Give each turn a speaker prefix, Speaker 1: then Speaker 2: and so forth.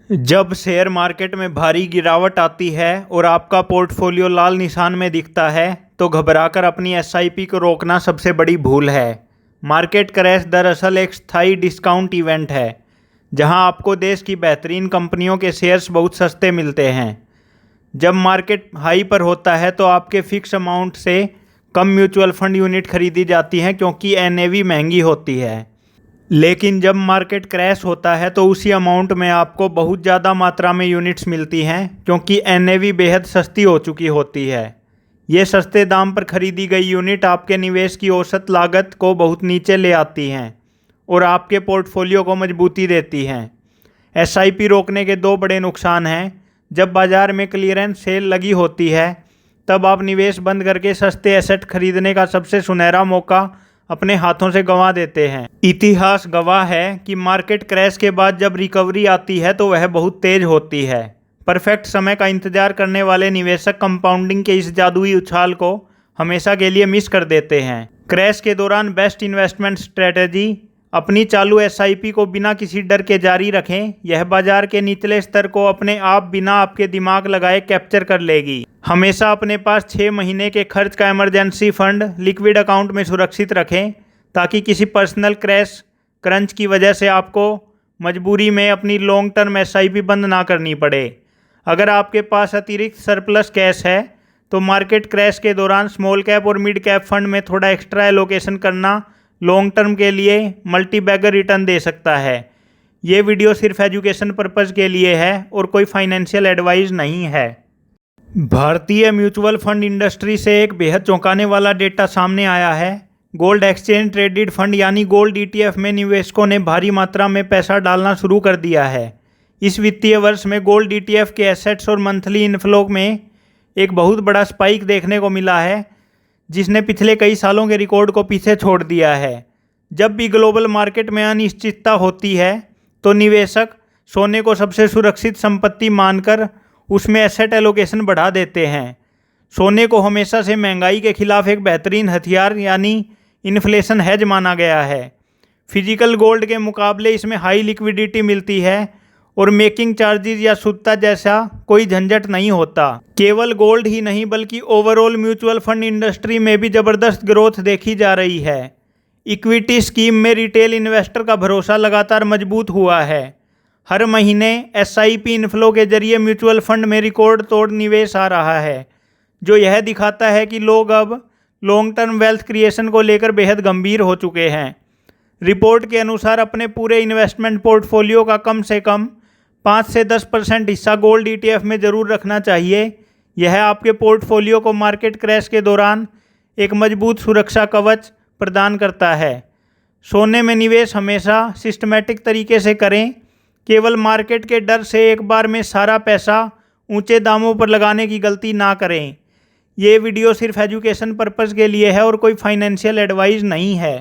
Speaker 1: जब share market में भारी गिरावट आती है और आपका पोर्टफोलियो लाल निशान में दिखता है तो घबराकर अपनी एसआईपी को रोकना सबसे बड़ी भूल है। मार्केट क्रैश दरअसल एक स्थायी डिस्काउंट इवेंट है जहां आपको देश की बेहतरीन कंपनियों के शेयर्स बहुत सस्ते मिलते हैं। जब मार्केट हाई पर होता है तो आपके फिक्स अमाउंट से कम म्यूचुअल फंड यूनिट खरीदी जाती हैं क्योंकि एनएवी महंगी होती है। लेकिन जब मार्केट क्रैश होता है तो उसी अमाउंट में आपको बहुत ज़्यादा मात्रा में यूनिट्स मिलती हैं क्योंकि एनएवी बेहद सस्ती हो चुकी होती है। ये सस्ते दाम पर खरीदी गई यूनिट आपके निवेश की औसत लागत को बहुत नीचे ले आती हैं और आपके पोर्टफोलियो को मजबूती देती हैं। एसआईपी रोकने के दो बड़े नुकसान हैं। जब बाज़ार में क्लियरेंस सेल लगी होती है तब आप निवेश बंद करके सस्ते एसेट खरीदने का सबसे सुनहरा मौका अपने हाथों से गंवा देते हैं। इतिहास गवाह है कि मार्केट क्रैश के बाद जब रिकवरी आती है तो वह बहुत तेज होती है। परफेक्ट समय का इंतजार करने वाले निवेशक कंपाउंडिंग के इस जादुई उछाल को हमेशा के लिए मिस कर देते हैं। क्रैश के दौरान बेस्ट इन्वेस्टमेंट स्ट्रेटेजी अपनी चालू एसआईपी को बिना किसी डर के जारी रखें। यह बाजार के निचले स्तर को अपने आप बिना आपके दिमाग लगाए कैप्चर कर लेगी। हमेशा अपने पास 6 महीने के खर्च का इमरजेंसी फंड लिक्विड अकाउंट में सुरक्षित रखें ताकि किसी पर्सनल क्रंच की वजह से आपको मजबूरी में अपनी लॉन्ग टर्म एसआईपी बंद ना करनी पड़े। अगर आपके पास अतिरिक्त सरप्लस कैश है तो मार्केट क्रैश के दौरान स्मॉल कैप और मिड कैप फंड में थोड़ा एक्स्ट्रा एलोकेशन करना लॉन्ग टर्म के लिए मल्टी बैगर रिटर्न दे सकता है। ये वीडियो सिर्फ एजुकेशन पर्पज़ के लिए है और कोई फाइनेंशियल एडवाइस नहीं है। भारतीय म्यूचुअल फंड इंडस्ट्री से एक बेहद चौंकाने वाला डेटा सामने आया है। गोल्ड एक्सचेंज ट्रेडेड फंड यानी गोल्ड ईटीएफ में निवेशकों ने भारी मात्रा में पैसा डालना शुरू कर दिया है। इस वित्तीय वर्ष में गोल्ड ईटीएफ के एसेट्स और मंथली इनफ्लो में एक बहुत बड़ा स्पाइक देखने को मिला है जिसने पिछले कई सालों के रिकॉर्ड को पीछे छोड़ दिया है। जब भी ग्लोबल मार्केट में अनिश्चितता होती है तो निवेशक सोने को सबसे सुरक्षित संपत्ति मानकर उसमें एसेट एलोकेशन बढ़ा देते हैं। सोने को हमेशा से महंगाई के खिलाफ एक बेहतरीन हथियार यानी इन्फ्लेशन हेज माना गया है। फिजिकल गोल्ड के मुकाबले इसमें हाई लिक्विडिटी मिलती है और मेकिंग चार्जेस या शुद्धता जैसा कोई झंझट नहीं होता। केवल गोल्ड ही नहीं बल्कि ओवरऑल म्यूचुअल फंड इंडस्ट्री में भी ज़बरदस्त ग्रोथ देखी जा रही है। इक्विटी स्कीम में रिटेल इन्वेस्टर का भरोसा लगातार मजबूत हुआ है। हर महीने एसआईपी इनफ्लो के जरिए म्यूचुअल फंड में रिकॉर्ड तोड़ निवेश आ रहा है जो यह दिखाता है कि लोग अब लॉन्ग टर्म वेल्थ क्रिएशन को लेकर बेहद गंभीर हो चुके हैं। रिपोर्ट के अनुसार अपने पूरे इन्वेस्टमेंट पोर्टफोलियो का कम से कम 5 से 10% हिस्सा गोल्ड ईटीएफ में ज़रूर रखना चाहिए। यह आपके पोर्टफोलियो को मार्केट क्रैश के दौरान एक मजबूत सुरक्षा कवच प्रदान करता है। सोने में निवेश हमेशा सिस्टमैटिक तरीके से करें। केवल मार्केट के डर से एक बार में सारा पैसा ऊंचे दामों पर लगाने की गलती ना करें। ये वीडियो सिर्फ एजुकेशन पर्पज़ के लिए है और कोई फाइनेंशियल एडवाइस नहीं है।